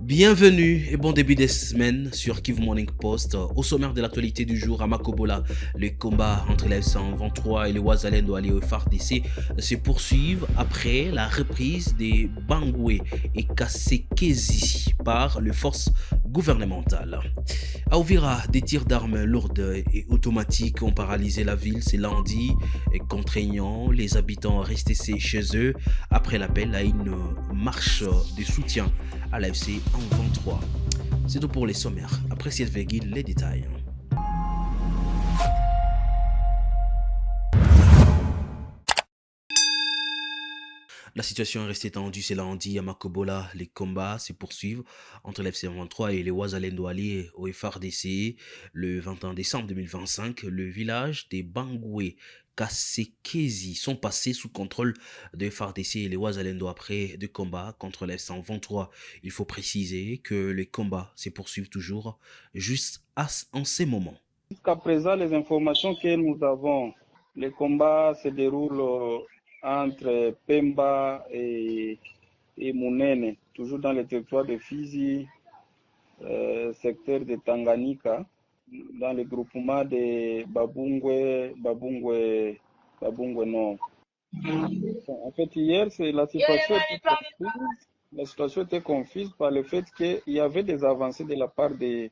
Bienvenue et bon début de semaine sur Kivu Morning Post. Au sommaire de l'actualité du jour, à Makobola, les combats entre les F-123 et les Wazalendo alliés au FARDC se poursuivent après la reprise des Bangoué et Kassekezi par les forces gouvernementales. À Ouvira, des tirs d'armes lourdes et automatiques ont paralysé la ville ce lundi, contraignant les habitants à rester chez eux après l'appel à une marche de soutien à l'AFC en 23. C'est tout pour les sommaires. Après cette virgule, les détails. La situation est restée tendue ce lundi à Makobola. Les combats se poursuivent entre l'FC 23 et les Wazalendo alliés au FARDC. Le 21 décembre 2025, le village des Bangoué Kassekezi sont passés sous contrôle de FARDC et les Wazalendo après des combats contre les F-123. Il faut préciser que les combats se poursuivent toujours juste en ces moments. Jusqu'à présent, les informations que nous avons, les combats se déroulent entre Pemba et Munene, toujours dans le territoire de Fizi, secteur de Tanganyika, dans le groupement de Babungwe Nord. En fait, hier, la situation était confuse par le fait qu'il y avait des avancées de la part de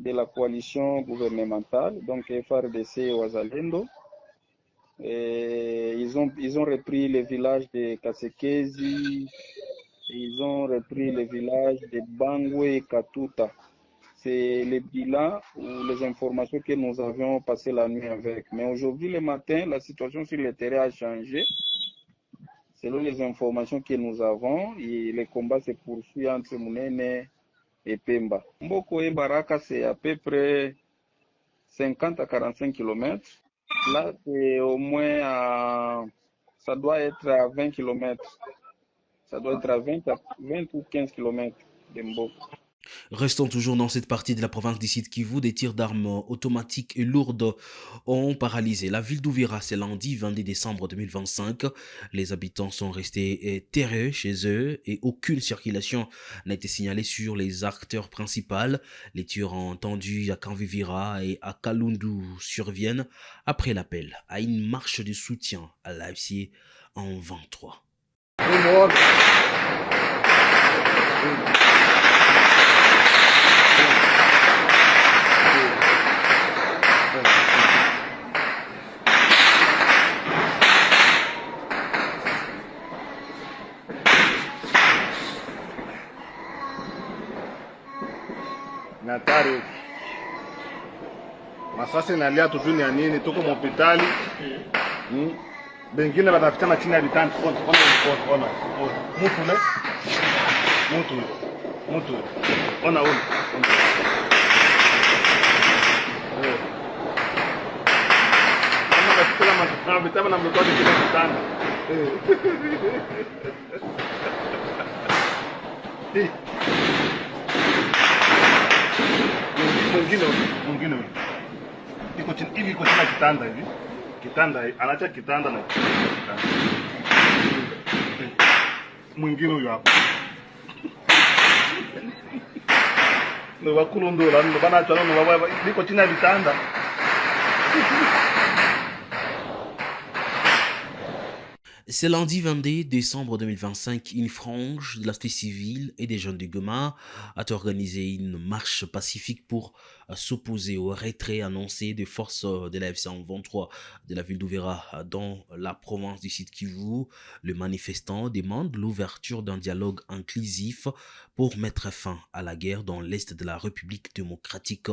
la coalition gouvernementale, donc FARDC et Wazalendo. Et ils ont repris le village de Kassekezi, ils ont repris le village de Bangoué et Katuta. C'est le bilan ou les informations que nous avions passé la nuit avec. Mais aujourd'hui, le matin, la situation sur le terrain a changé. Selon les informations que nous avons, et les combats se poursuivent entre Munene et Pemba. Mboko et Baraka, c'est à peu près 50 à 45 km. Là, c'est au moins ça doit être à 20 km. Ça doit être à 20 ou 15 km de Mboko. Restons toujours dans cette partie de la province du Sud Kivu. Des tirs d'armes automatiques et lourdes ont paralysé la ville d'Ouvira ce lundi 22 décembre 2025. Les habitants sont restés terreux chez eux et aucune circulation n'a été signalée sur les acteurs principaux. Les tirs entendus à Kanvivira et à Kalundu surviennent après l'appel à une marche de soutien à l'AFC en 23. Natari masasi nalia tujuni ya nini, tuko hospitali bengine banafikana chini ya vitanda. Ona mtu ona kama katika matokeo vitama na mlikuwa chini ya vitanda. Mwingine iko chini hivi, iko chini ya kitanda hivi, kitanda anacha kitanda na kitanda. Mwingine huyo hapo ndo bakulu ndo bana chana ndo baba iko chini ya vitanda. C'est lundi 22 décembre 2025, une frange de la société civile et des jeunes de Goma a organisé une marche pacifique pour s'opposer au retrait annoncé des forces de la F-123 de la ville d'Ouvira dans la province du Sud Kivu. Les manifestants demandent l'ouverture d'un dialogue inclusif pour mettre fin à la guerre dans l'est de la République démocratique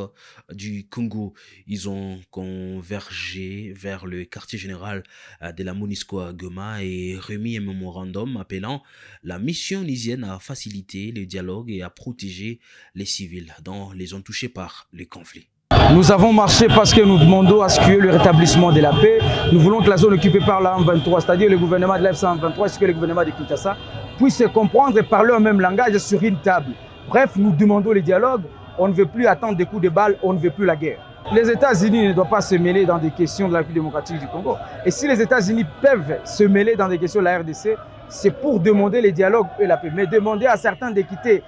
du Congo. Ils ont convergé vers le quartier général de la MONUSCO à Goma et remis un mémorandum appelant la mission onusienne à faciliter le dialogue et à protéger les civils dans les zones touchées par le conflit. Nous avons marché parce que nous demandons à ce qu'il y ait le rétablissement de la paix. Nous voulons que la zone occupée par la M23, c'est-à-dire le gouvernement de la F-123 ainsi que le gouvernement de Kinshasa, puissent se comprendre et parler au même langage sur une table. Bref, nous demandons le dialogue. On ne veut plus attendre des coups de balle, on ne veut plus la guerre. Les États-Unis ne doivent pas se mêler dans des questions de la République démocratique du Congo. Et si les États-Unis peuvent se mêler dans des questions de la RDC, c'est pour demander les dialogues et la paix. Mais demander à certains de quitter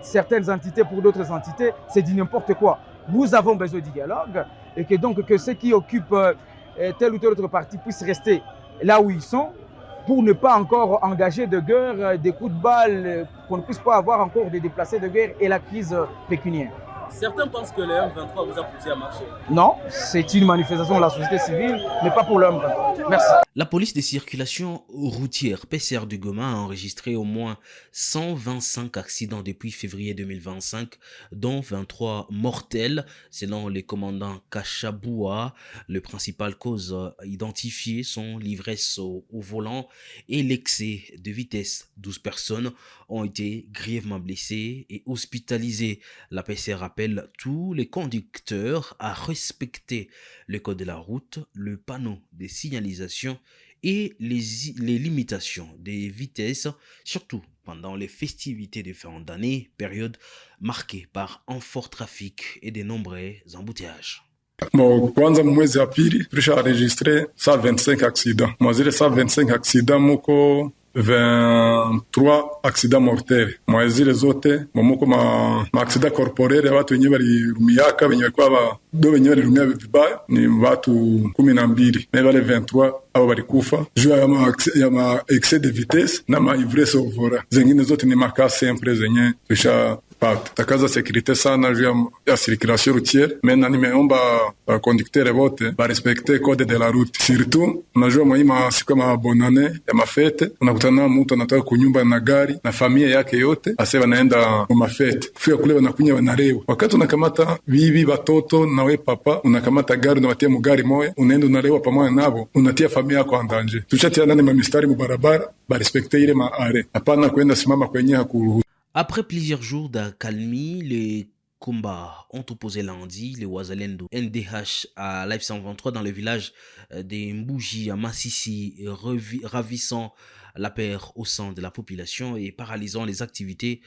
certaines entités pour d'autres entités, c'est du n'importe quoi. Nous avons besoin du dialogue et que donc que ceux qui occupent telle ou telle autre partie puissent rester là où ils sont pour ne pas encore engager de guerre, des coups de balle, qu'on ne puisse pas avoir encore des déplacés de guerre et la crise pécuniaire. Certains pensent que le M23 vous a poussé à marcher. Non, c'est une manifestation de la société civile, mais pas pour le M23. Merci. La police des circulations routières PCR du Goma a enregistré au moins 125 accidents depuis février 2025, dont 23 mortels, selon les commandants Kachaboua. Les principales causes identifiées sont l'ivresse au volant et l'excès de vitesse. 12 personnes ont été grièvement blessées et hospitalisées. La PCR appelle tous les conducteurs à respecter le code de la route, le panneau de signalisation et les limitations des vitesses, surtout pendant les festivités de fin d'année, période marquée par un fort trafic et de nombreux embouteillages. Bon, kwanza mwezi ya pili tulishaenregistre 125 accidents. Mwazile 125 accidents muko 23 accidents mortels. Mwazile zote muko ma accident corporel ya watu wenyewe walirumiaka wenyewe kwa do wenyewe walirumia vibaya ni watu 12. Na wale 23 abo walikufa juu ya ma excès de vitesse na ma ivresse au volant. Zingine zote ni maka simple zenye tusha takaza sécurité sana juu ya circulation routière. Maintenant nimeomba conducteurs wote ba respecter code de la route. Surtout unajua mwa siku ya bonane ya mafete unakutana mtu anataka kunyumba na gari na familia yake yote ase wanaenda kwa mafete. Fia kule wanakunya wanarewa. Wakati unakamata bibi watoto na we papa unakamata gari unawatia mugari moya unaenda unarewa pamoja nabo unatia familia yako andanje. Tushatia ndani mistari mu barabara ba respecter ile maare. Hapana kwenda simama kwenye hakuru. Après plusieurs jours d'accalmie, les combats ont opposé lundi les Wazalendo NDH à Live 123 dans le village des Mbouji à Massissi, ravissant la paix au sein de la population et paralysant les activités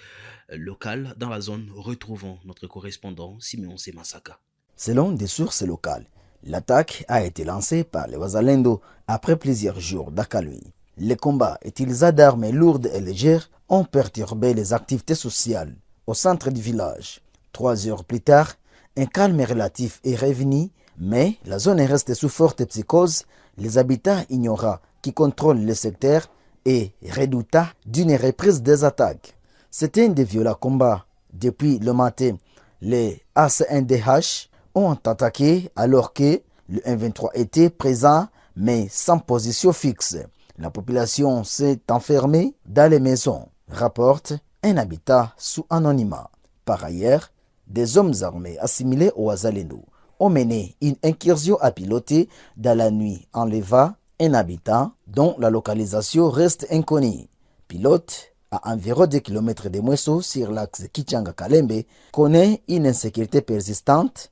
locales dans la zone. Retrouvons notre correspondant Simeon Semasaka. Selon des sources locales, l'attaque a été lancée par les Wazalendo après plusieurs jours d'accalmie. Les combats utilisant d'armes lourdes et légères ont perturbé les activités sociales au centre du village. 3 heures plus tard, un calme relatif est revenu, mais la zone reste sous forte psychose. Les habitants ignorants qui contrôlent le secteur et redoutant d'une reprise des attaques. C'était des violents combats. Depuis le matin, les ACNDH ont attaqué alors que le M23 était présent mais sans position fixe. La population s'est enfermée dans les maisons, rapporte un habitat sous anonymat. Par ailleurs, des hommes armés assimilés aux Wazalendo ont mené une incursion à piloter dans la nuit, enlevant un habitant dont la localisation reste inconnue. Pilote, à environ 2 km de Mweso sur l'axe Kichanga-Kalembe, connaît une insécurité persistante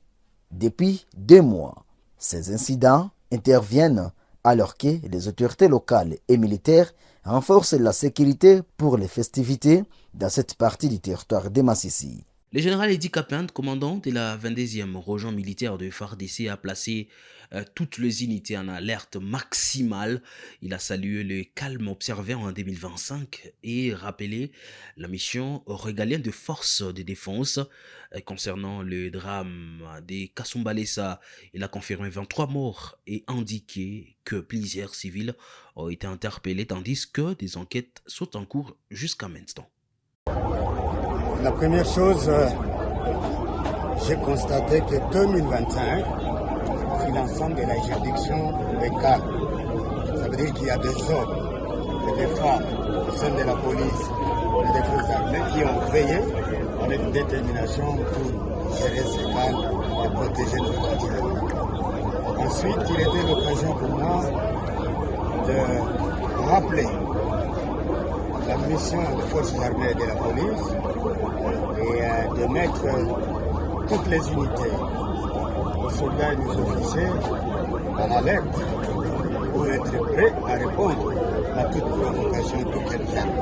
depuis 2 mois. Ces incidents interviennent alors que les autorités locales et militaires renforcent la sécurité pour les festivités dans cette partie du territoire de Massissi. Le général Edi Kapland, commandant de la 22e région militaire de FARDC, a placé toutes les unités en alerte maximale. Il a salué le calme observé en 2025 et rappelé la mission régalienne de forces de défense. Concernant le drame des Kasumbalesa, il a confirmé 23 morts et indiqué que plusieurs civils ont été interpellés tandis que des enquêtes sont en cours jusqu'à maintenant. La première chose, j'ai constaté que 2021 fut l'ensemble de la juridiction des cas. Ça veut dire qu'il y a des hommes et des femmes au sein de la police et des forces armées qui ont veillé avec détermination pour gérer ces cas et protéger nos frontières. Ensuite, il était l'occasion pour moi de rappeler la mission des forces armées et de la police et de mettre toutes les unités, nos soldats et nos officiers en alerte pour être prêts à répondre à toute provocation d'où qu'elle vienne.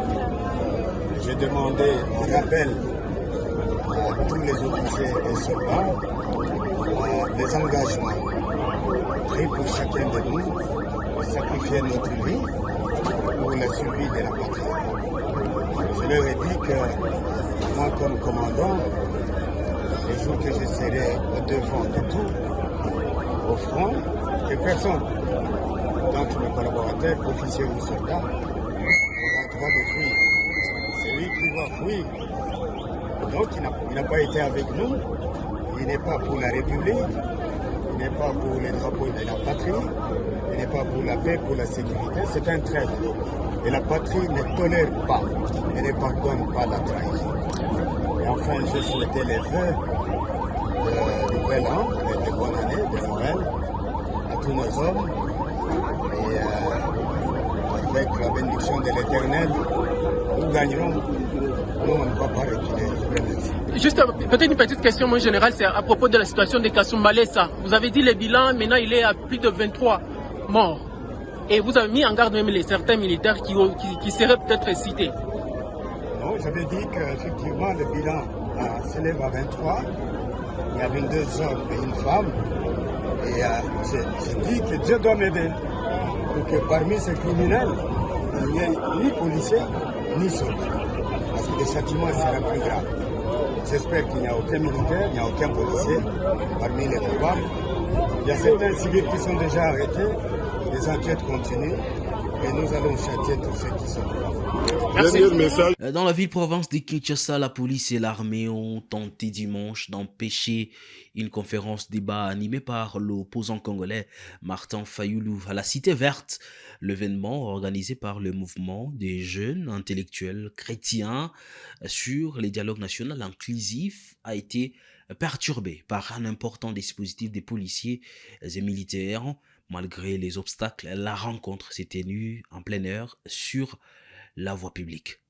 J'ai demandé un rappel à tous les officiers et soldats les engagements pris pour chacun de nous de sacrifier notre vie pour la survie de la patrie. Je leur ai dit que moi comme commandant, les jours que je serai au devant de tout, au front, que personne, donc mes collaborateurs, officiers ou soldats, aura droit de fuir. Celui qui va fuir, donc il n'a pas été avec nous, il n'est pas pour la République, il n'est pas pour les drapeaux de la patrie, il n'est pas pour la paix, pour la sécurité, c'est un traître. Et la patrie ne tolère pas et ne pardonne pas la trahison. Et enfin, je souhaitais les vœux de nouvel an, de bonne année, de Noël, à tous nos hommes. Et avec la bénédiction de l'Éternel, nous gagnerons. Nous, on ne va pas reculer. Je vous remercie. Juste peut-être une petite question, mon général, c'est à propos de la situation de Kassoum Balessa. Vous avez dit le bilan, maintenant il est à plus de 23 morts. Et vous avez mis en garde même certains militaires qui seraient peut-être cités. Non, j'avais dit qu'effectivement le bilan s'élève à 23. Il y a 22 hommes et une femme. Et j'ai dit que Dieu doit m'aider. Pour que parmi ces criminels, il n'y ait ni policiers, ni soldats. Parce que le châtiment sera plus grave. J'espère qu'il n'y a aucun militaire, il n'y a aucun policier parmi les combats. Il y a certains civils qui sont déjà arrêtés. Les enquêtes continuent et nous allons châtier tous ceux qui sont là. Dans la ville-province de Kinshasa, la police et l'armée ont tenté dimanche d'empêcher une conférence débat animée par l'opposant congolais Martin Fayoulou à la Cité Verte. L'événement organisé par le mouvement des jeunes intellectuels chrétiens sur les dialogues nationaux inclusifs a été perturbé par un important dispositif des policiers et militaires. Malgré les obstacles, la rencontre s'est tenue en plein air sur la voie publique.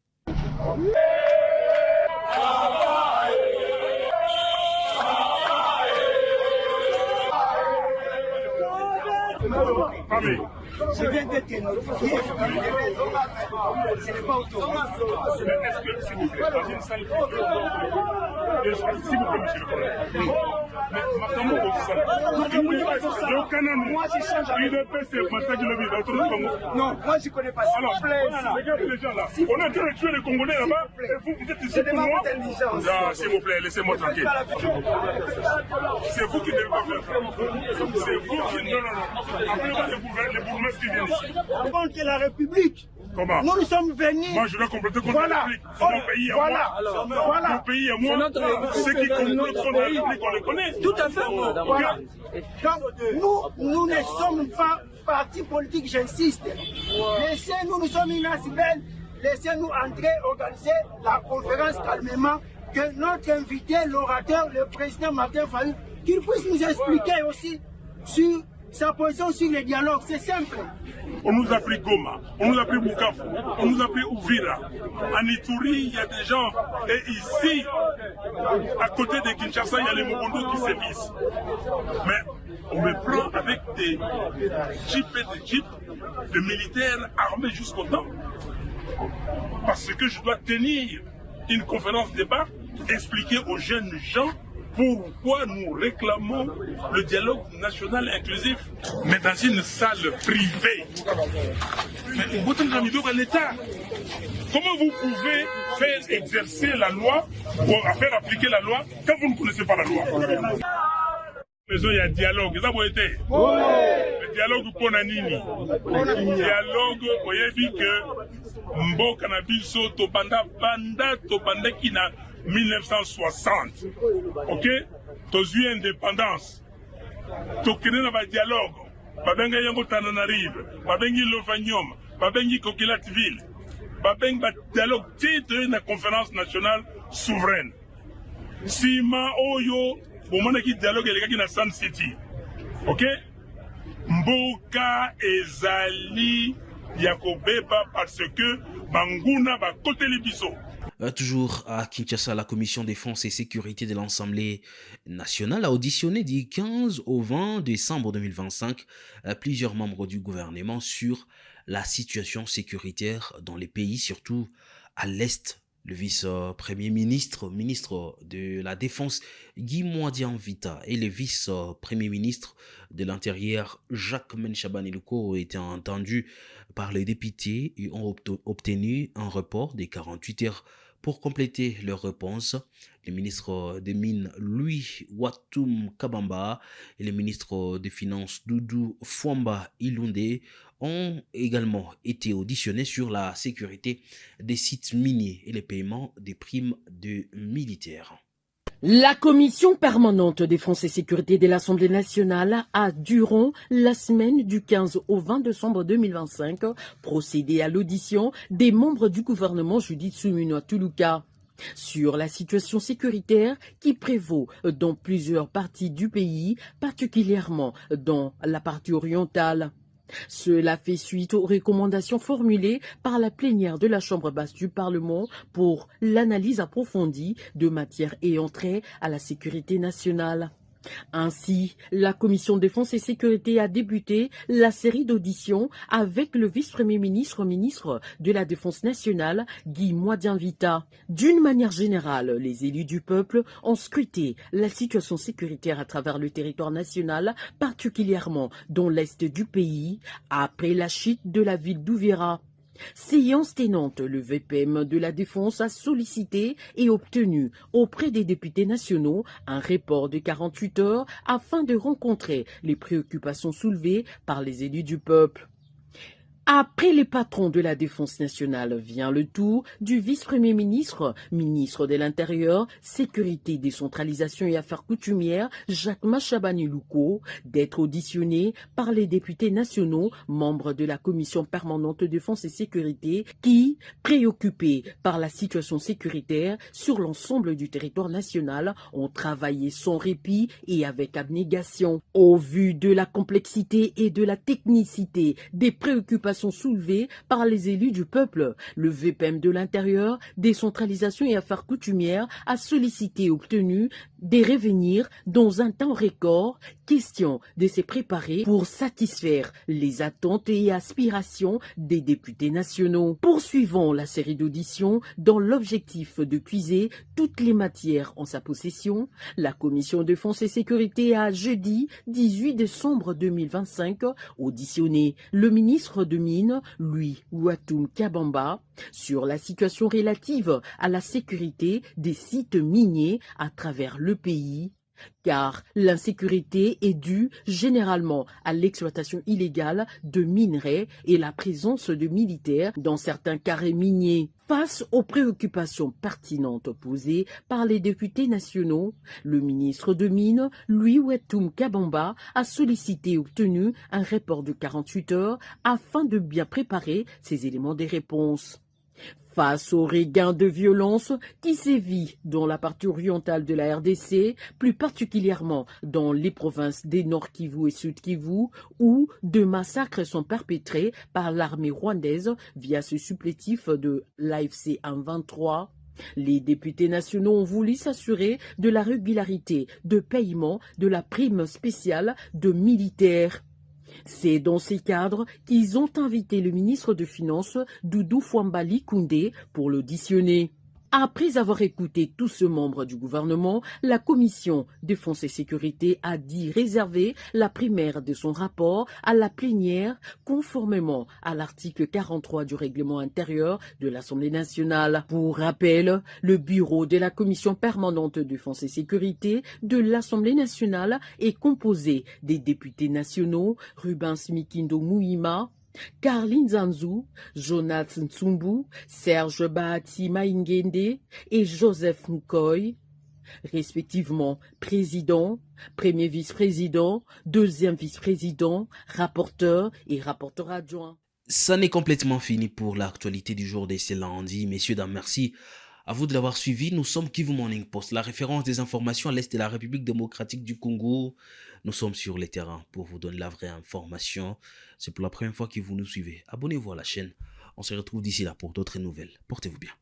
Je viens d'être notifié. Ce n'est pas autorisé. Est-ce que, s'il vous plaît, dans une salle, s'il vous plaît, monsieur le collègue. Mais maintenant, moi, je change avec. Non, moi, je ne connais pas. Alors, regardez les gens là. On est en train de tuer les Congolais là-bas. Et vous êtes ici pour moi. Non, s'il vous plaît, laissez-moi tranquille. C'est vous qui devez pas faire ça. C'est vous qui. Non. Appelez-moi les bourgmestres qui viennent ici. Contre la République. Comment? Nous sommes venus. Moi, je dois compléter contre la République. C'est mon pays à moi. Mon pays à moi. Ceux qui complotent contre la République, on les connaît. Tout à fait. Voilà. Donc, nous ne sommes pas parti politique, j'insiste. Laissez-nous, nous sommes une civile. Laissez-nous entrer, organiser la conférence calmement. Que notre invité, l'orateur, le président Martin Fayoulou, qu'il puisse nous expliquer aussi sur sa position sur les dialogues. C'est simple. On nous a pris Goma, on nous a pris Bukavu, on nous a pris Uvira. En Ituri, il y a des gens. Et ici, à côté de Kinshasa, il y a les Mobondo qui sévissent. Mais on me prend avec des jeeps et des jeeps, de militaires armés jusqu'au temps. Parce que je dois tenir une conférence débat, expliquer aux jeunes gens pourquoi nous réclamons le dialogue national inclusif, mais dans une salle privée. Mais vous êtes dans l'État. Comment vous pouvez faire exercer la loi ou faire appliquer la loi quand vous ne connaissez pas la loi? Mais il y a un dialogue. Ça vous été? Le dialogue pour Nanini. Le dialogue, vous voyez que Mbo Canabiso, Tobanda qui n'a 1960. Ok? Tozu indépendance. Tokene na ba dialogue. Babenga yango Tananarive. Babengi Lovanium. Babengi Coquillatville. Babengi ba dialogue titre na conférence nationale souveraine. Sima Oyo. Bomona ki dialogue elekaki na Sun City. Ok? Mboka ezali yakobeba parce que banguna ba côté libiso. Toujours à Kinshasa, la commission défense et sécurité de l'Assemblée nationale a auditionné du 15 au 20 décembre 2025 plusieurs membres du gouvernement sur la situation sécuritaire dans les pays, surtout à l'Est. Le vice-premier ministre de la Défense, Guy Mwadian Vita, et le vice-premier ministre de l'Intérieur, Jacques Menchabaneluko, ont été entendus par les députés et ont obtenu un report des 48 heures Pour compléter leur réponse, le ministre des Mines Louis Watoum Kabamba et le ministre des Finances Doudou Fwamba Ilunde ont également été auditionnés sur la sécurité des sites miniers et les paiements des primes de militaires. La commission permanente défense et sécurité de l'Assemblée nationale a, durant la semaine du 15 au 20 décembre 2025, procédé à l'audition des membres du gouvernement Judith Suminwa Tuluka sur la situation sécuritaire qui prévaut dans plusieurs parties du pays, particulièrement dans la partie orientale. Cela fait suite aux recommandations formulées par la plénière de la Chambre basse du Parlement pour l'analyse approfondie de matières ayant trait à la sécurité nationale. Ainsi, la Commission défense et sécurité a débuté la série d'auditions avec le vice-premier ministre de la Défense nationale, Guy Mwadianvita. D'une manière générale, les élus du peuple ont scruté la situation sécuritaire à travers le territoire national, particulièrement dans l'est du pays, après la chute de la ville d'Uvira. Séance tenante, le VPM de la Défense a sollicité et obtenu auprès des députés nationaux un report de 48 heures afin de rencontrer les préoccupations soulevées par les élus du peuple. Après les patrons de la Défense nationale vient le tour du vice-premier ministre, ministre de l'Intérieur, Sécurité, Décentralisation et Affaires coutumières, Jacques Machabani Louko, d'être auditionné par les députés nationaux, membres de la Commission permanente Défense et Sécurité, qui, préoccupés par la situation sécuritaire sur l'ensemble du territoire national, ont travaillé sans répit et avec abnégation. Au vu de la complexité et de la technicité des préoccupations soulevées par les élus du peuple, le VPM de l'Intérieur, Décentralisation et Affaires coutumières a sollicité et obtenu des revenir dans un temps record, question de se préparer pour satisfaire les attentes et aspirations des députés nationaux. Poursuivons la série d'auditions dans l'objectif de puiser toutes les matières en sa possession. La Commission défense et sécurité a jeudi 18 décembre 2025 auditionné le ministre de Mines, Louis Watoum Kabamba, sur la situation relative à la sécurité des sites miniers à travers le pays, car l'insécurité est due généralement à l'exploitation illégale de minerais et la présence de militaires dans certains carrés miniers. Face aux préoccupations pertinentes posées par les députés nationaux, le ministre de Mines, Louis Watoum Kabamba, a sollicité et obtenu un report de 48 heures afin de bien préparer ces éléments des réponses. Face au regain de violence qui sévit dans la partie orientale de la RDC, plus particulièrement dans les provinces des Nord Kivu et Sud Kivu, où de massacres sont perpétrés par l'armée rwandaise via ce supplétif de l'AFC M23, les députés nationaux ont voulu s'assurer de la régularité de paiement de la prime spéciale de militaires. C'est dans ces cadres qu'ils ont invité le ministre de Finances, Doudou Fwamba Ilunde, pour l'auditionner. Après avoir écouté tous ce membres du gouvernement, la commission Défense et Sécurité a dit réserver la primaire de son rapport à la plénière conformément à l'article 43 du règlement intérieur de l'Assemblée nationale. Pour rappel, le bureau de la commission permanente Défense et Sécurité de l'Assemblée nationale est composé des députés nationaux Rubens Mikindo Mouima, Carline Zanzou, Jonas Ntsumbu, Serge Bahati Maïngende et Joseph Nkoy, respectivement président, premier vice-président, deuxième vice-président, rapporteur et rapporteur adjoint. Ça n'est complètement fini pour l'actualité du jour de ce lundi. Messieurs, dames, merci à vous de l'avoir suivi. Nous sommes Kivu Morning Post, la référence des informations à l'Est de la République démocratique du Congo. Nous sommes sur les terrains pour vous donner la vraie information. C'est pour la première fois que vous nous suivez. Abonnez-vous à la chaîne. On se retrouve d'ici là pour d'autres nouvelles. Portez-vous bien.